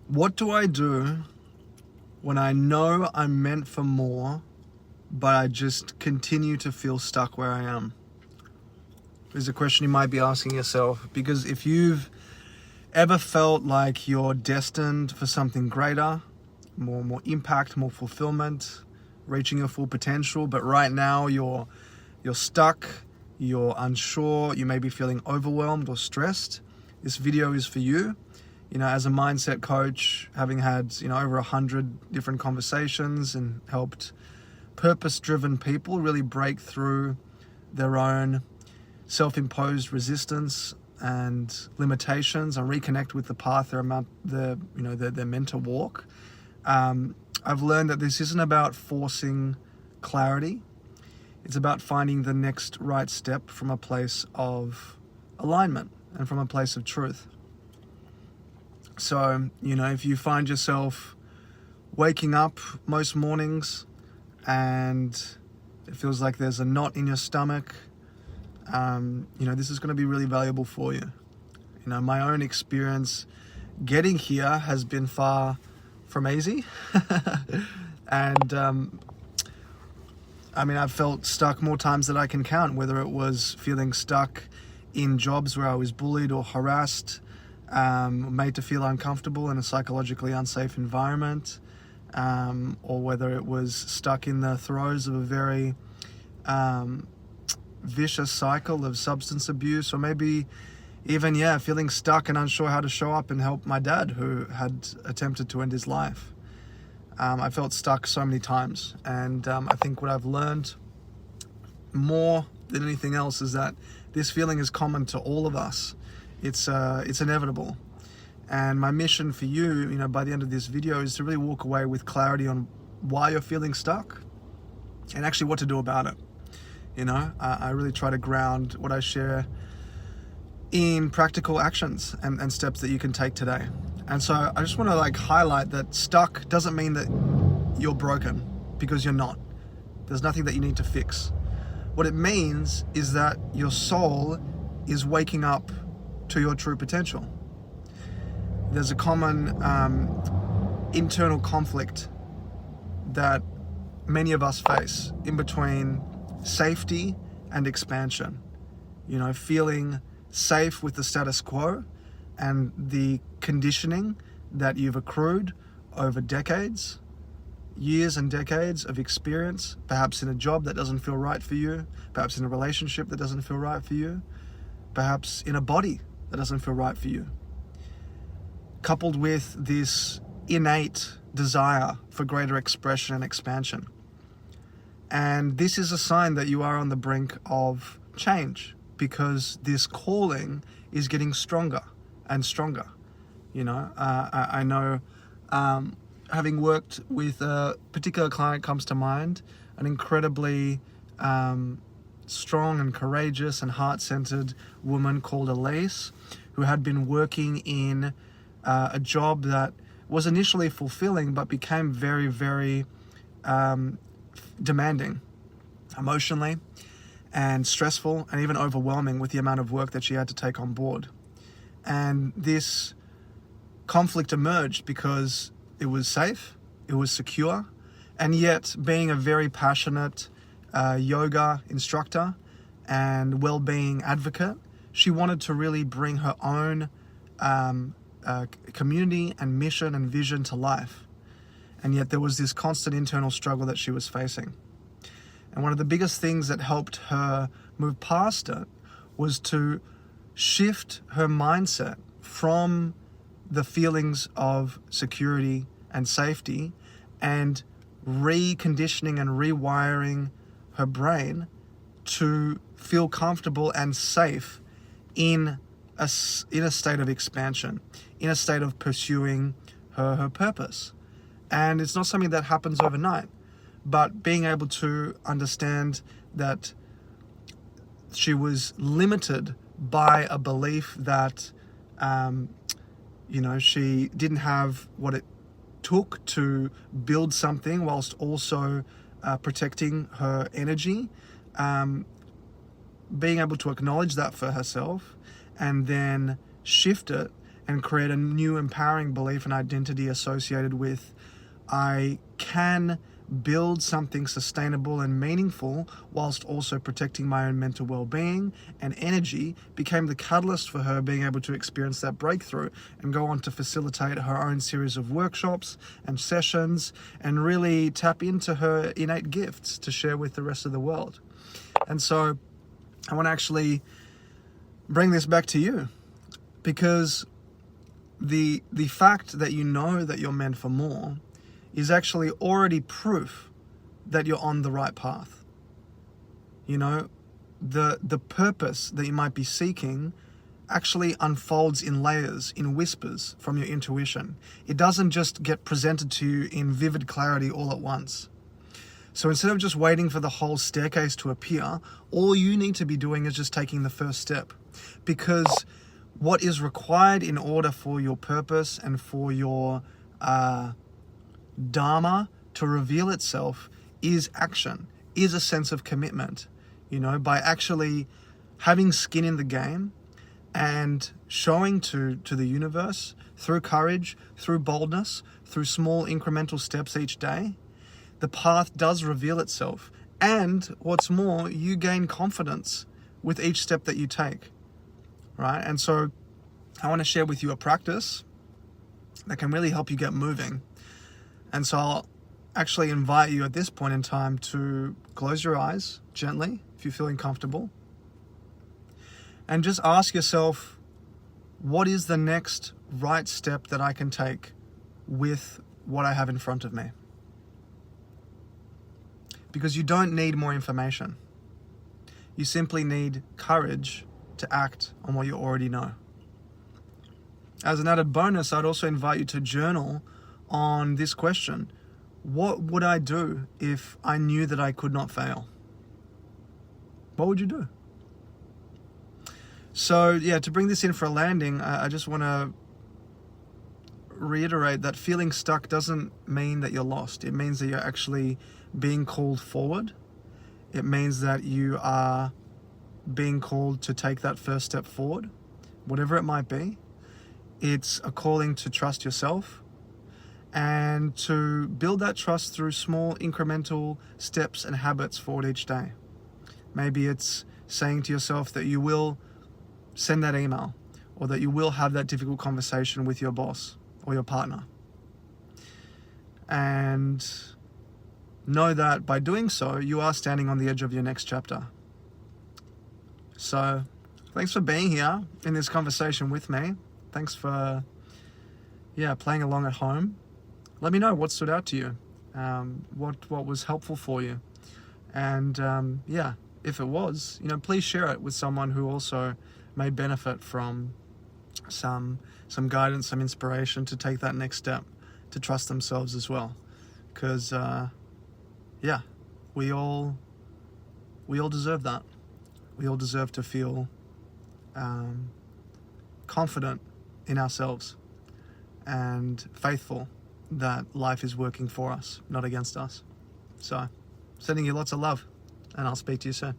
What do I do when I know I'm meant for more, but I just continue to feel stuck where I am? Is a question you might be asking yourself, because if you've ever felt like you're destined for something greater, more impact, more fulfillment, reaching your full potential, but right now you're stuck, you're unsure, you may be feeling overwhelmed or stressed, this video is for you. As a mindset coach, having had, over 100 different conversations and helped purpose-driven people really break through their own self-imposed resistance and limitations and reconnect with the path they're meant to walk. I've learned that this isn't about forcing clarity. It's about finding the next right step from a place of alignment and from a place of truth. So, if you find yourself waking up most mornings and it feels like there's a knot in your stomach, this is going to be really valuable for you. My own experience getting here has been far from easy. And, I've felt stuck more times than I can count, whether it was feeling stuck in jobs where I was bullied or harassed, made to feel uncomfortable in a psychologically unsafe environment, or whether it was stuck in the throes of a very vicious cycle of substance abuse, or maybe even feeling stuck and unsure how to show up and help my dad who had attempted to end his life. I felt stuck so many times, and I think what I've learned more than anything else is that this feeling is common to all of us. It's inevitable. And my mission for you, by the end of this video, is to really walk away with clarity on why you're feeling stuck and actually what to do about it. I really try to ground what I share in practical actions and steps that you can take today. And so I just want to highlight that stuck doesn't mean that you're broken, because you're not. There's nothing that you need to fix. What it means is that your soul is waking up to your true potential. There's a common internal conflict that many of us face in between safety and expansion. Feeling safe with the status quo and the conditioning that you've accrued over decades, years and decades of experience, perhaps in a job that doesn't feel right for you, perhaps in a relationship that doesn't feel right for you, perhaps in a body that doesn't feel right for you, coupled with this innate desire for greater expression and expansion. And this is a sign that you are on the brink of change, because this calling is getting stronger and stronger. I know, having worked with a particular client comes to mind, an incredibly strong and courageous and heart-centered woman called Elise, who had been working in a job that was initially fulfilling but became very, very demanding emotionally and stressful and even overwhelming with the amount of work that she had to take on board. And this conflict emerged because it was safe, it was secure, and yet being a very passionate yoga instructor and well-being advocate, she wanted to really bring her own community and mission and vision to life. And yet there was this constant internal struggle that she was facing. And one of the biggest things that helped her move past it was to shift her mindset from the feelings of security and safety and reconditioning and rewiring her brain to feel comfortable and safe in a state of expansion, in a state of pursuing her purpose. And it's not something that happens overnight, but being able to understand that she was limited by a belief that, she didn't have what it took to build something whilst also protecting her energy, being able to acknowledge that for herself and then shift it and create a new empowering belief and identity associated with, I can build something sustainable and meaningful whilst also protecting my own mental well-being and energy, became the catalyst for her being able to experience that breakthrough and go on to facilitate her own series of workshops and sessions and really tap into her innate gifts to share with the rest of the world. And so I want to actually bring this back to you, because the fact that you know that you're meant for more is actually already proof that you're on the right path. You know, the purpose that you might be seeking actually unfolds in layers, in whispers from your intuition. It doesn't just get presented to you in vivid clarity all at once. So instead of just waiting for the whole staircase to appear, all you need to be doing is just taking the first step. Because what is required in order for your purpose and for your Dharma to reveal itself is action, is a sense of commitment, you know, by actually having skin in the game and showing to the universe through courage, through boldness, through small incremental steps each day. The path does reveal itself. And what's more, you gain confidence with each step that you take, right? And so I want to share with you a practice that can really help you get moving. And so I'll actually invite you at this point in time to close your eyes gently, if you're feeling comfortable, and just ask yourself, what is the next right step that I can take with what I have in front of me? Because you don't need more information. You simply need courage to act on what you already know. As an added bonus, I'd also invite you to journal on this question. What would I do if I knew that I could not fail? What would you do? So yeah, to bring this in for a landing, I just want to reiterate that feeling stuck doesn't mean that you're lost. It means that you're actually being called forward. It means that you are being called to take that first step forward, whatever it might be. It's a calling to trust yourself and to build that trust through small incremental steps and habits forward each day. Maybe it's saying to yourself that you will send that email, or that you will have that difficult conversation with your boss or your partner. And know that by doing so, you are standing on the edge of your next chapter. So thanks for being here in this conversation with me. Thanks for playing along at home. Let me know what stood out to you, what was helpful for you. And if it was, please share it with someone who also may benefit from some guidance, some inspiration to take that next step, to trust themselves as well. Because we all deserve that. We all deserve to feel confident in ourselves and faithful that life is working for us, not against us. So, sending you lots of love, and I'll speak to you soon.